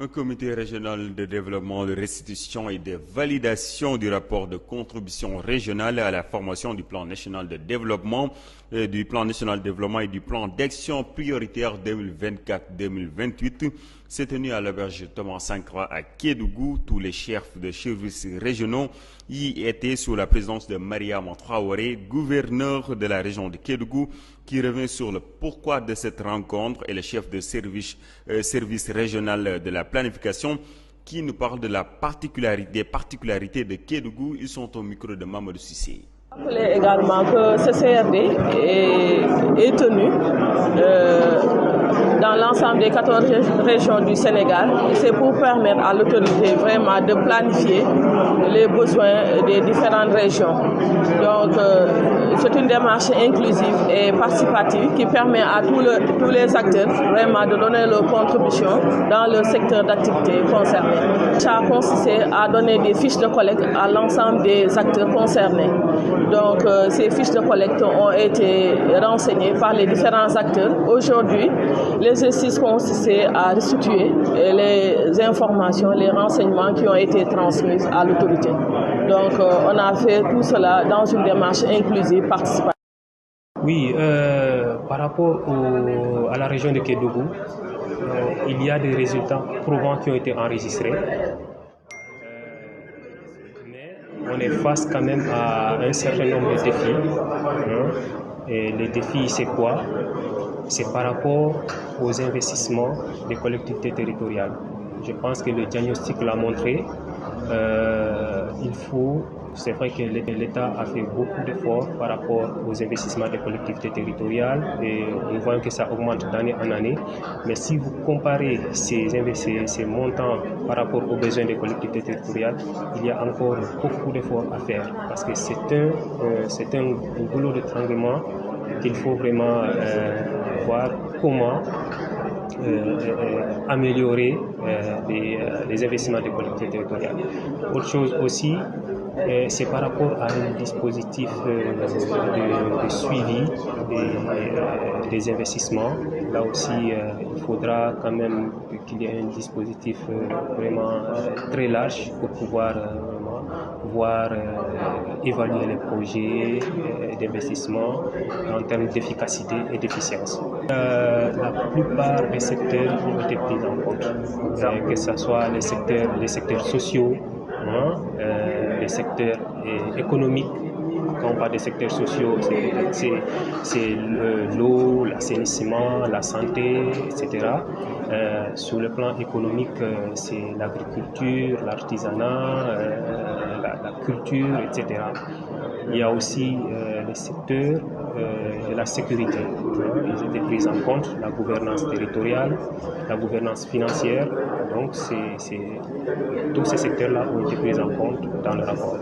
Un comité régional de développement, de restitution et de validation du rapport de contribution régionale à la formation du plan national de développement, et du plan plan d'action prioritaire 2024-2028 s'est tenu à l'auberge Thomas Sankara à Kédougou. Tous les chefs de services régionaux y étaient sous la présence de Mariama Traoré, gouverneur de la région de Kédougou, qui revient sur le pourquoi de cette rencontre, et le chef de service régional de la planification qui nous parle des particularités de Kédougou. Ils sont au micro de Mamadou Sissé. Rappelez également que ce CRD est tenu dans l'ensemble des 14 régions du Sénégal. C'est pour permettre à l'autorité vraiment de planifier les besoins des différentes régions. Donc c'est une démarche inclusive et participative qui permet à tous les acteurs vraiment de donner leur contribution dans le secteur d'activité concerné. Ça a consisté à donner des fiches de collecte à l'ensemble des acteurs concernés. Donc ces fiches de collecte ont été renseignées par les différents acteurs. Aujourd'hui, l'exercice consistait à restituer les informations, les renseignements qui ont été transmis à l'autorité. Donc on a fait tout cela dans une démarche inclusive, participative. Oui, par rapport à la région de Kédougou, il y a des résultats probants qui ont été enregistrés. On est face quand même à un certain nombre de défis. Et les défis, c'est quoi? C'est par rapport aux investissements des collectivités territoriales. Je pense que le diagnostic l'a montré. C'est vrai que l'État a fait beaucoup d'efforts par rapport aux investissements des collectivités territoriales et nous voyons que ça augmente d'année en année. Mais si vous comparez ces montants par rapport aux besoins des collectivités territoriales, il y a encore beaucoup d'efforts à faire parce que c'est un boulot de d'étranglement qu'il faut vraiment voir comment améliorer les investissements des collectivités territoriales. Autre chose aussi, c'est par rapport à un dispositif de suivi des investissements. Là aussi, il faudra quand même qu'il y ait un dispositif vraiment très large pour pouvoir évaluer les projets d'investissement en termes d'efficacité et d'efficience. La plupart des secteurs ont été pris en compte, que ce soit les secteurs sociaux, les secteurs économiques. Quand on parle des secteurs sociaux, c'est l'eau, l'assainissement, la santé, etc. Sur le plan économique, c'est l'agriculture, l'artisanat, la culture, etc. Il y a aussi les secteurs de la sécurité. Ils étaient pris en compte, la gouvernance territoriale, la gouvernance financière. Donc, tous ces secteurs-là ont été pris en compte dans le rapport.